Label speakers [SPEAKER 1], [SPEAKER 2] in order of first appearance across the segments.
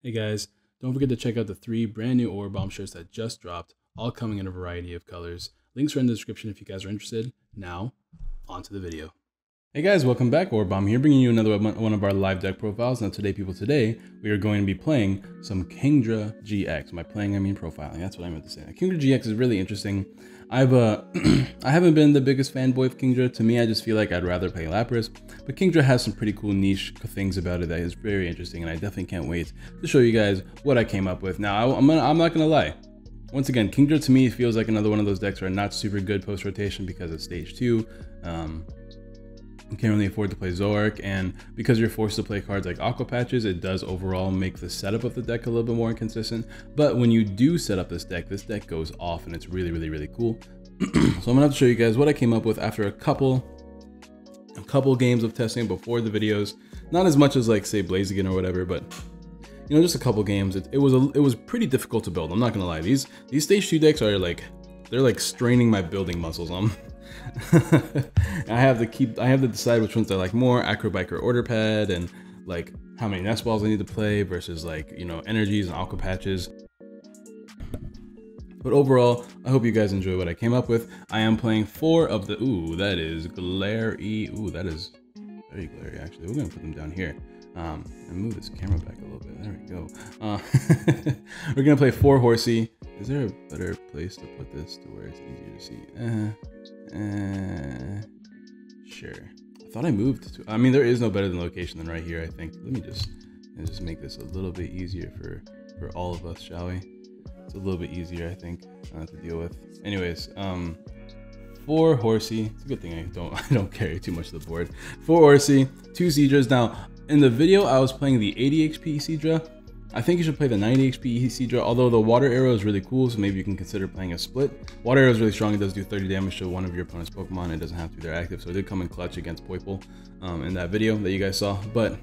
[SPEAKER 1] Hey guys, don't forget to check out the 3 brand new Orabomb shirts that just dropped, all coming in a variety of colors. Links are in the description if you guys are interested. Now, on to the video. Hey guys, welcome back. Orabomb here, bringing you another one of our live deck profiles. Now today, we are going to be playing some Kingdra GX. By playing, I mean profiling. That's what I meant to say. Now, Kingdra GX is really interesting. I haven't been the biggest fanboy of Kingdra. To me, I just feel like I'd rather play Lapras, but Kingdra has some pretty cool niche things about it that is very interesting, and I definitely can't wait to show you guys what I came up with. Now, I'm not gonna lie. Once again, Kingdra to me feels like another one of those decks that are not super good post rotation because it's stage 2. You can't really afford to play Zoroark, and because you're forced to play cards like Aqua Patches, it does overall make the setup of the deck a little bit more inconsistent. But when you do set up this deck goes off, and it's really cool. So I'm gonna have to show you guys what I came up with after a couple games of testing before the videos. Not as much as like say Blaziken or whatever, but you know, just a couple games. It was pretty difficult to build. I'm not gonna lie. These stage 2 decks are like, they're like straining my building muscles. I have to decide which ones I like more, Acrobike or Order Pad, and like how many Nest Balls I need to play versus like, you know, energies and Aqua Patches. But overall, I hope you guys enjoy what I came up with. I am playing 4 of the, ooh, that is glary, ooh, that is very glary actually. We're gonna put them down here. And move this camera back a little bit, there we go. We're gonna play 4 Horsey. Is there a better place to put this to where it's easier to see? Sure. I thought I moved to, I mean, there is no better than location than right here, I think. Let me just make this a little bit easier for all of us, shall we? It's a little bit easier, I think, to deal with. Anyways, 4 Horsey. It's a good thing I don't carry too much of the board. 4 Horsey, 2 Seadras. Now, in the video, I was playing the 80 HP Seadra. I think you should play the 90 HP Seadra, although the Water Arrow is really cool, so maybe you can consider playing a split. Water Arrow is really strong. It does do 30 damage to one of your opponent's Pokemon. It doesn't have to be their active, so it did come in clutch against Poipole in that video that you guys saw. But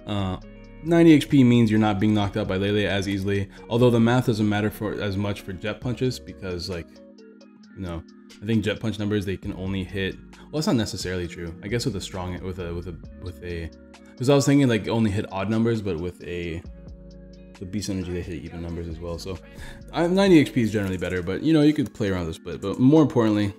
[SPEAKER 1] 90 HP means you're not being knocked out by Lele as easily, although the math doesn't matter for as much for Jet Punches, because like, you know, I think Jet Punch numbers, they can only hit, well, it's not necessarily true. I guess with a strong, because I was thinking like only hit odd numbers, but with the Beast Energy, they hit even numbers as well. So 90 HP is generally better, but you know, you could play around the split. But more importantly,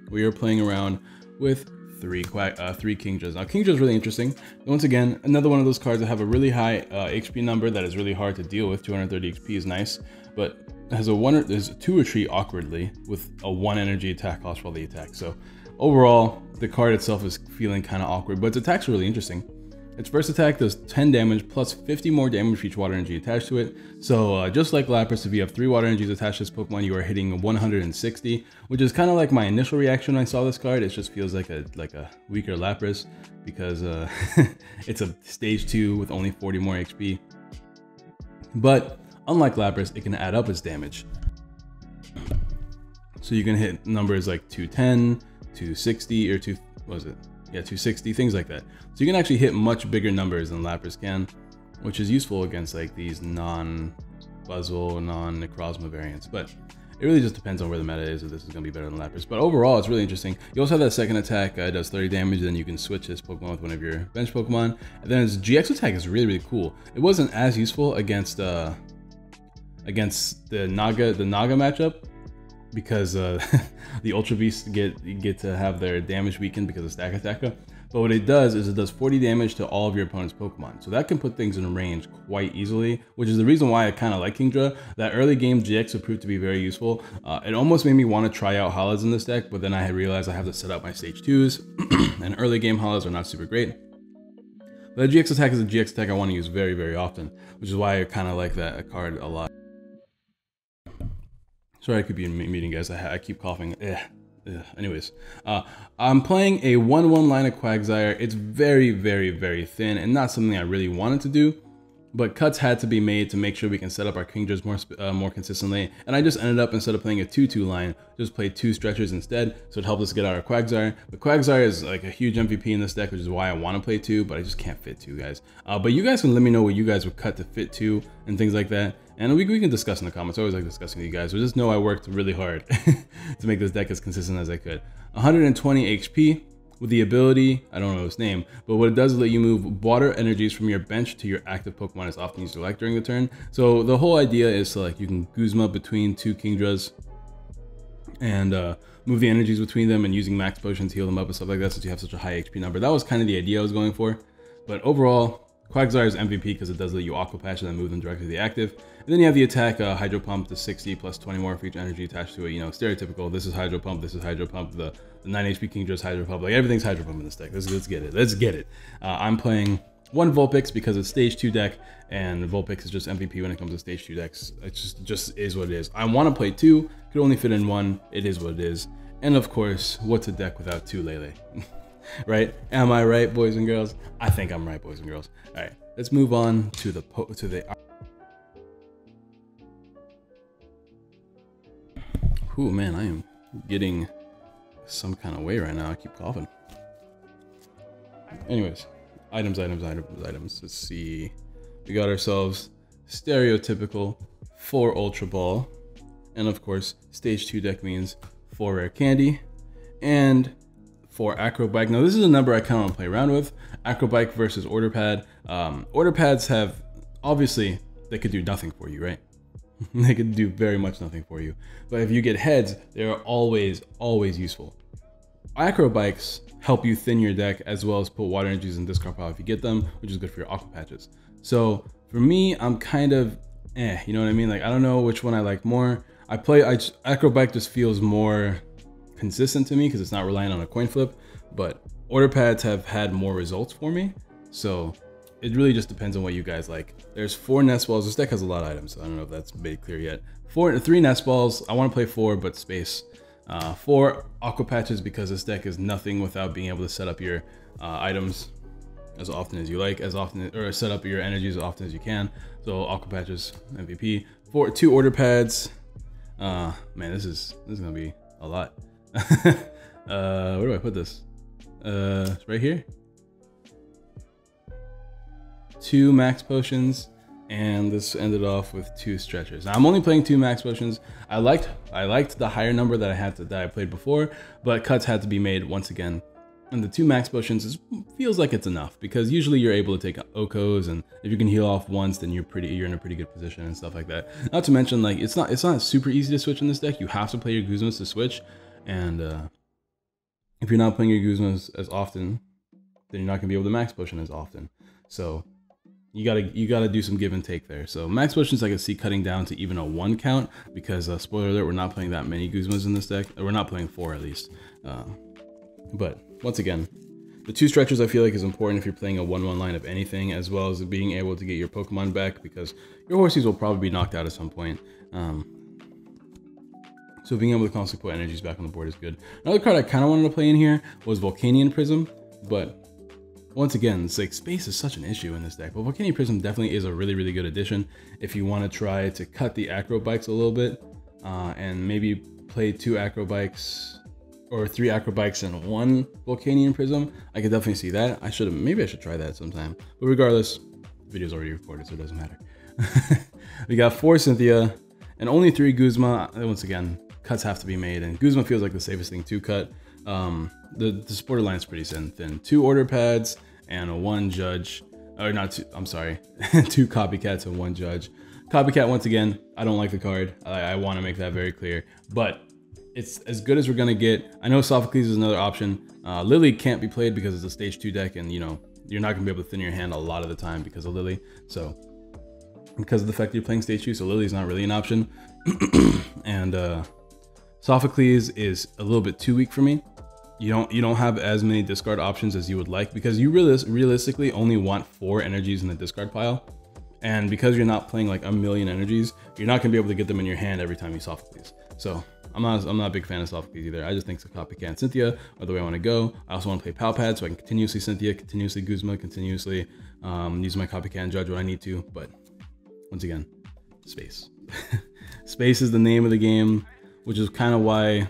[SPEAKER 1] we are playing around with 3 Kingdras. Now, Kingdra is really interesting. Once again, another one of those cards that have a really high HP number that is really hard to deal with. 230 HP is nice, but has there's a 2 retreat awkwardly with a 1 energy attack cost for all the attacks. So overall, the card itself is feeling kind of awkward, but its attacks are really interesting. Its first attack does 10 damage plus 50 more damage for each water energy attached to it. So just like Lapras, if you have 3 water energies attached to this Pokemon, you are hitting 160, which is kind of like my initial reaction when I saw this card. It just feels like a weaker Lapras because it's a stage 2 with only 40 more HP. But unlike Lapras, it can add up its damage. So you can hit numbers like 210, 260, or 260, things like that. So you can actually hit much bigger numbers than Lapras can, which is useful against like these non-Buzzwole, non-Necrozma variants. But it really just depends on where the meta is, if this is going to be better than Lapras. But overall, it's really interesting. You also have that second attack, it does 30 damage, then you can switch this Pokemon with one of your bench Pokemon. And then its GX attack is really cool. It wasn't as useful against the Naga matchup, because the Ultra Beasts get to have their damage weakened because of Stack Attacker. But what it does is it does 40 damage to all of your opponent's Pokemon. So that can put things in range quite easily, which is the reason why I kind of like Kingdra. That early game GX would prove to be very useful. It almost made me want to try out Holos in this deck, but then I had realized I have to set up my stage 2s, and early game Holos are not super great. But the GX attack is a GX attack I want to use very often, which is why I kind of like that card a lot. Sorry, I could be in a meeting, guys. I keep coughing. Anyways, I'm playing a 1/1 line of Quagsire. It's very thin and not something I really wanted to do, but cuts had to be made to make sure we can set up our Kingdras more consistently. And I just ended up, instead of playing a 2/2 line, just played 2 stretchers instead. So it helped us get out our Quagsire. But Quagsire is like a huge MVP in this deck, which is why I want to play 2, but I just can't fit 2 guys. But you guys can let me know what you guys would cut to fit 2 and things like that. And we can discuss in the comments. I always like discussing with you guys. So just know I worked really hard to make this deck as consistent as I could. 120 HP. with the ability, I don't know its name, but what it does is let you move water energies from your bench to your active Pokemon as often as you like during the turn. So the whole idea is to like, you can Guzma between two Kingdras and move the energies between them and using max potions, heal them up and stuff like that since you have such a high HP number. That was kind of the idea I was going for. But overall, Quagsire is MVP because it does let you Aqua Patch and then move them directly to the active. And then you have the attack Hydro Pump to 60 plus 20 more for each energy attached to it. You know, stereotypical, this is Hydro Pump, this is Hydro Pump, the 9 HP Kingdra is Hydro Pump. Like everything's Hydro Pump in this deck. Let's get it. Let's get it. I'm playing one Vulpix because it's stage 2 deck, and Vulpix is just MVP when it comes to stage 2 decks. It just is what it is. I want to play 2, could only fit in 1. It is what it is. And of course, what's a deck without 2 Lele? Right? Am I right, boys and girls? I think I'm right, boys and girls. All right, let's move on to the Ooh, man, I am getting some kind of way right now. I keep coughing. Anyways, items. Let's see. We got ourselves stereotypical 4 Ultra Ball. And of course, stage 2 deck means 4 Rare Candy and 4 Acro Bike. Now, this is a number I kind of want to play around with. Acro Bike versus Order Pad. Order Pads have, obviously, they could do nothing for you, right? They could do very much nothing for you. But if you get heads, they're always useful. Acro Bikes help you thin your deck as well as put water energies in discard pile if you get them, which is good for your Aqua Patches. So for me, I'm kind of you know what I mean? Like, I don't know which one I like more. Acro Bike just feels more consistent to me because it's not relying on a coin flip, but Order Pads have had more results for me. So it really just depends on what you guys like. There's 4 Nest Balls. This deck has a lot of items, so I don't know if that's made clear yet. 3 Nest Balls. I want to play 4, but space. 4 Aqua Patches because this deck is nothing without being able to set up your items as often as you like, or set up your energies as often as you can. So Aqua Patches, MVP. 2 Order Pads. Man, this is gonna be a lot. Where do I put this? Right here. 2 Max Potions, and this ended off with 2 Stretchers. Now I'm only playing 2 Max Potions. I liked the higher number that I played before, but cuts had to be made once again. And the 2 Max Potions feels like it's enough because usually you're able to take Okos, and if you can heal off once, then you're in a pretty good position and stuff like that. Not to mention, like, it's not super easy to switch in this deck. You have to play your Guzmas to switch, and if you're not playing your Guzmas as often, then you're not gonna be able to Max Potion as often. So you gotta do some give and take there. So Max Potions I can see cutting down to even a 1 count because spoiler alert, we're not playing that many Guzmas in this deck. Or we're not playing 4 at least. But once again, the 2 Stretchers I feel like is important if you're playing a 1-1 line of anything, as well as being able to get your Pokemon back because your Horsies will probably be knocked out at some point. So being able to constantly put energies back on the board is good. Another card I kind of wanted to play in here was Volcanion Prism, but once again, it's like space is such an issue in this deck. But Volcanion Prism definitely is a really good addition if you want to try to cut the Acro Bikes a little bit and maybe play 2 Acro Bikes or 3 Acro Bikes and 1 Volcanion Prism. I could definitely see that. Maybe I should try that sometime. But regardless, the video's already recorded, so it doesn't matter. We got 4 Cynthia and only 3 Guzma. Once again, cuts have to be made, and Guzma feels like the safest thing to cut. The supporter line is pretty thin. 2 Order Pads and 1 Judge, or not 2, I'm sorry, 2 Copycats and 1 Judge. Copycat, once again, I don't like the card. I want to make that very clear, but it's as good as we're gonna get. I know Sophocles is another option. Lily can't be played because it's a stage 2 deck, and you know, you're not gonna be able to thin your hand a lot of the time because of Lily. So because of the fact that you're playing stage 2, so Lily's not really an option. And Sophocles is a little bit too weak for me. You don't have as many discard options as you would like because you realistically only want 4 energies in the discard pile. And because you're not playing like a million energies, you're not gonna be able to get them in your hand every time you Sophocles. So I'm not a big fan of Sophocles either. I just think Copycat and Cynthia are the way I want to go. I also want to play Palpad so I can continuously Cynthia, continuously Guzma, continuously use my Copycat and Judge when I need to. But once again, space. Space is the name of the game, which is kind of why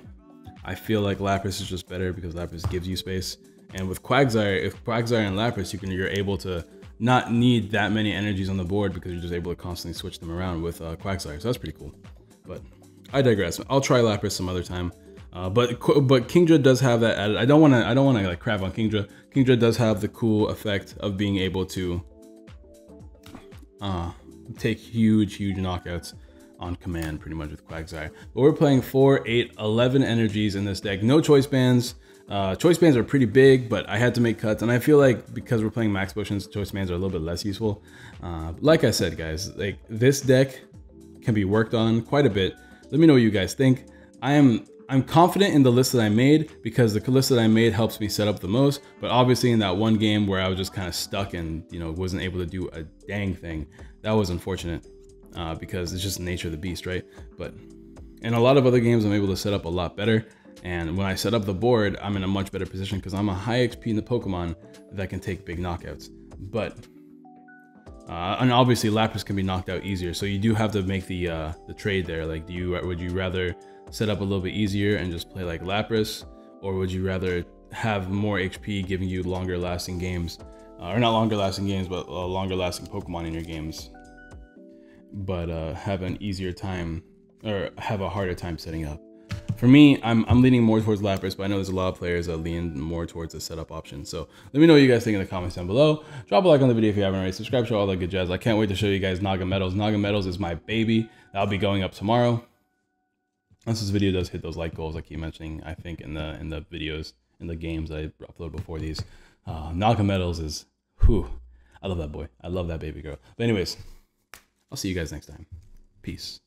[SPEAKER 1] I feel like Lapras is just better because Lapras gives you space. And with Quagsire, if Quagsire and Lapras, you're able to not need that many energies on the board because you're just able to constantly switch them around with Quagsire. So that's pretty cool. But I digress. I'll try Lapras some other time. But Kingdra does have that added. I don't want to like crap on Kingdra. Kingdra does have the cool effect of being able to take huge knockouts on command, pretty much with Quagsire. But we're playing 4, 8, 11 energies in this deck. No choice bands. Choice bands are pretty big, but I had to make cuts, and I feel like because we're playing max potions, choice bands are a little bit less useful. Like I said, guys, like this deck can be worked on quite a bit. Let me know what you guys think. I'm confident in the list that I made because the list that I made helps me set up the most. But obviously, in that one game where I was just kind of stuck and wasn't able to do a dang thing, that was unfortunate because it's just the nature of the beast, right? But in a lot of other games, I'm able to set up a lot better. And when I set up the board, I'm in a much better position because I'm a high XP in the Pokemon that can take big knockouts. But and obviously Lapras can be knocked out easier, so you do have to make the trade there. Like, would you rather set up a little bit easier and just play like Lapras, or would you rather have more HP giving you longer lasting games, or not longer lasting games, but longer lasting Pokemon in your games, but have an easier time or have a harder time setting up? For me, I'm leaning more towards Lapras, but I know there's a lot of players that lean more towards the setup option. So let me know what you guys think in the comments down below. Drop a like on the video if you haven't already. Subscribe, show all that good jazz. I can't wait to show you guys Naga Medals. Naga Medals is my baby. That'll be going up tomorrow. Once this video does hit those like goals I keep mentioning, I think in the videos, in the games that I upload before these. Naga Medals is, whew, I love that boy. I love that baby girl. But anyways, I'll see you guys next time. Peace.